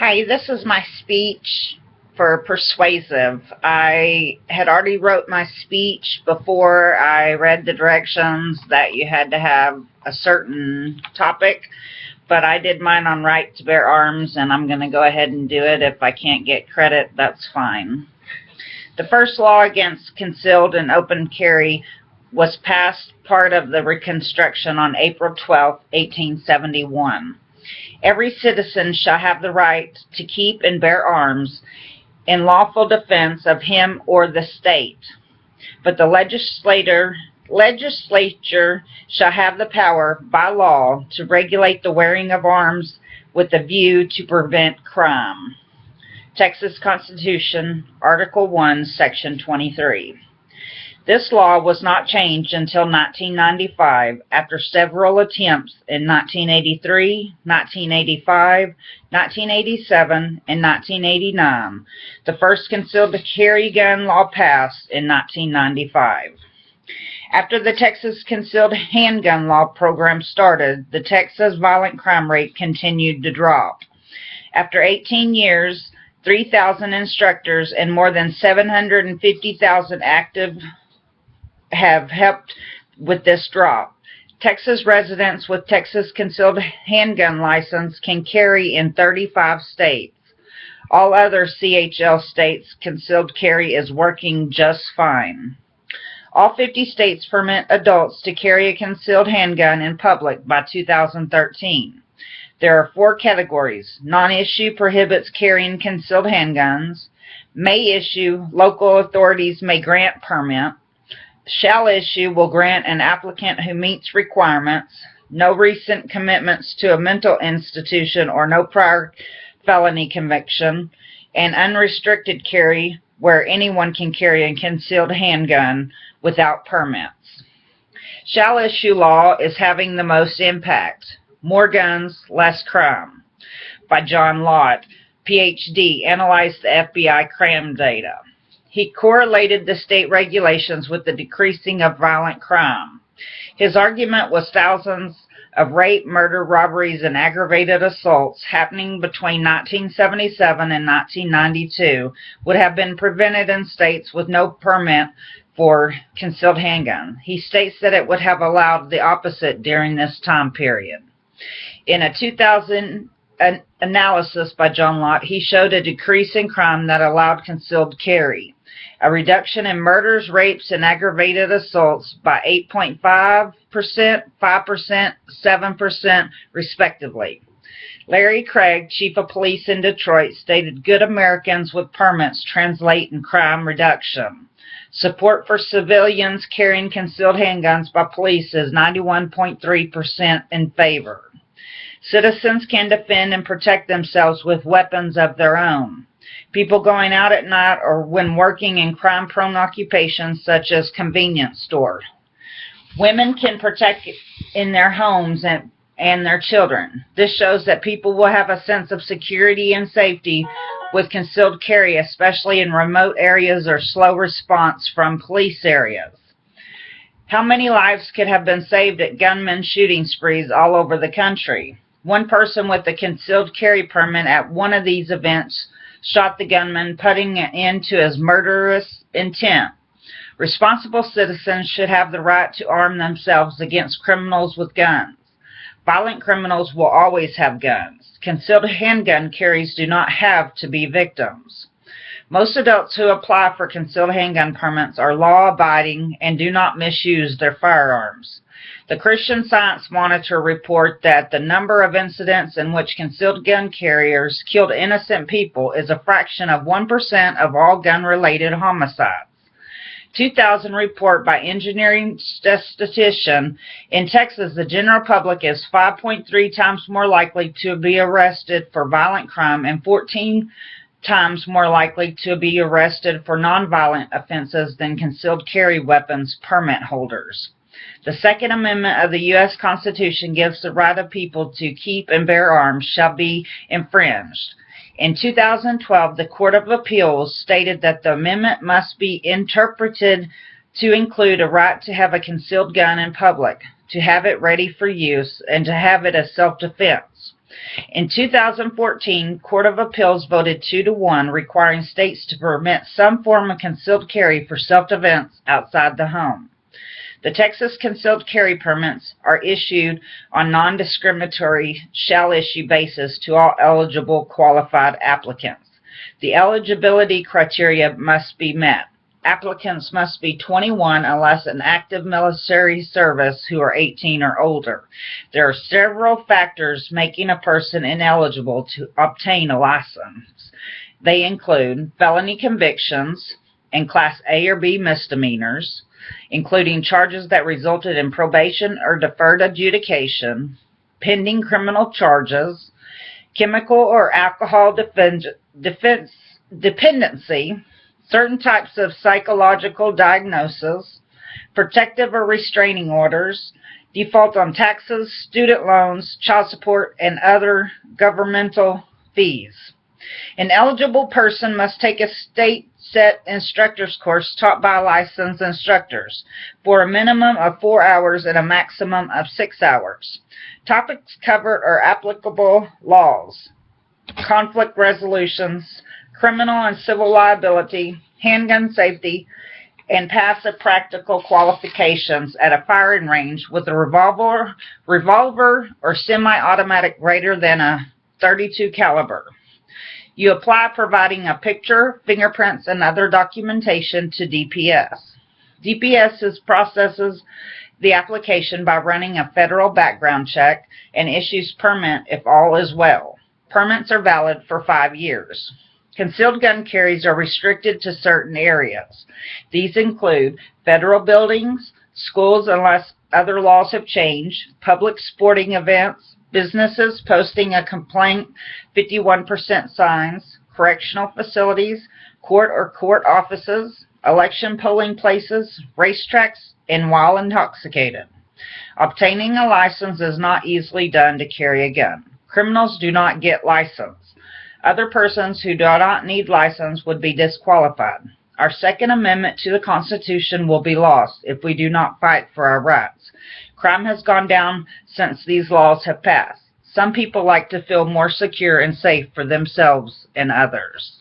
Hi, this is my speech for persuasive. I had already wrote my speech before I read the directions that you had to have a certain topic, but I did mine on right to bear arms, and I'm going to go ahead and do it. If I can't get credit, that's fine. The first law against concealed and open carry was passed part of the Reconstruction on April 12, 1871. Every citizen shall have the right to keep and bear arms in lawful defense of him or the state. But the legislature shall have the power by law to regulate the wearing of arms with a view to prevent crime. Texas Constitution, Article 1, Section 23. This law was not changed until 1995, after several attempts in 1983, 1985, 1987, and 1989. The first concealed carry gun law passed in 1995. After the Texas concealed handgun law program started, the Texas violent crime rate continued to drop. After 18 years, 3,000 instructors and more than 750,000 active have helped with this drop. Texas residents with Texas concealed handgun license can carry in 35 states. All other CHL states, concealed carry is working just fine. All 50 states permit adults to carry a concealed handgun in public by 2013. There are 4 categories. Non-issue prohibits carrying concealed handguns. May issue, local authorities may grant permit. Shall issue will grant an applicant who meets requirements, no recent commitments to a mental institution or no prior felony conviction, and unrestricted carry where anyone can carry a concealed handgun without permits. Shall issue law is having the most impact. More guns, less crime. By John Lott, Ph.D., analyzed the FBI crime data. He correlated the state regulations with the decreasing of violent crime. His argument was thousands of rape, murder, robberies, and aggravated assaults happening between 1977 and 1992 would have been prevented in states with no permit for concealed handgun. He states that it would have allowed the opposite during this time period. In a 2000 analysis by John Lott, he showed a decrease in crime that allowed concealed carry, a reduction in murders, rapes, and aggravated assaults by 8.5%, 5%, 7%, respectively. Larry Craig, chief of police in Detroit, stated good Americans with permits translate in crime reduction. Support for civilians carrying concealed handguns by police is 91.3% in favor. Citizens can defend and protect themselves with weapons of their own. People going out at night or when working in crime-prone occupations such as convenience stores. Women can protect in their homes and their children. This shows that people will have a sense of security and safety with concealed carry, especially in remote areas or slow response from police areas. How many lives could have been saved at gunmen shooting sprees all over the country? One person with a concealed carry permit at one of these events shot the gunman, putting an end to his murderous intent. Responsible citizens should have the right to arm themselves against criminals with guns. Violent criminals will always have guns. Concealed handgun carriers do not have to be victims. Most adults who apply for concealed handgun permits are law-abiding and do not misuse their firearms. The Christian Science Monitor report that the number of incidents in which concealed gun carriers killed innocent people is a fraction of 1% of all gun-related homicides. 2000 report by engineering statistician in Texas, the general public is 5.3 times more likely to be arrested for violent crime and 14 times more likely to be arrested for nonviolent offenses than concealed carry weapons permit holders. The Second Amendment of the U.S. Constitution gives the right of people to keep and bear arms shall be infringed. In 2012, the Court of Appeals stated that the amendment must be interpreted to include a right to have a concealed gun in public, to have it ready for use, and to have it as self-defense. In 2014, Court of Appeals voted 2-1, requiring states to permit some form of concealed carry for self-defense outside the home. The Texas concealed carry permits are issued on non-discriminatory shall-issue basis to all eligible qualified applicants. The eligibility criteria must be met. Applicants must be 21 unless in active military service who are 18 or older. There are several factors making a person ineligible to obtain a license. They include felony convictions and Class A or B misdemeanors, including charges that resulted in probation or deferred adjudication, pending criminal charges, chemical or alcohol dependency, certain types of psychological diagnosis, protective or restraining orders, default on taxes, student loans, child support, and other governmental fees. An eligible person must take a state-set instructor's course taught by licensed instructors for a minimum of 4 hours and a maximum of 6 hours. Topics covered are applicable laws, conflict resolutions, criminal and civil liability, handgun safety, and passive practical qualifications at a firing range with a revolver or semi-automatic greater than a .32 caliber. You apply providing a picture, fingerprints, and other documentation to DPS. DPS processes the application by running a federal background check and issues permit if all is well. Permits are valid for 5 years. Concealed gun carries are restricted to certain areas. These include federal buildings, schools unless other laws have changed, public sporting events, businesses posting a complaint 51% signs, correctional facilities, court or court offices, election polling places, racetracks, and while intoxicated. Obtaining a license is not easily done to carry a gun. Criminals do not get licensed. Other persons who do not need license would be disqualified. Our Second Amendment to the Constitution will be lost if we do not fight for our rights. Crime has gone down since these laws have passed. Some people like to feel more secure and safe for themselves and others.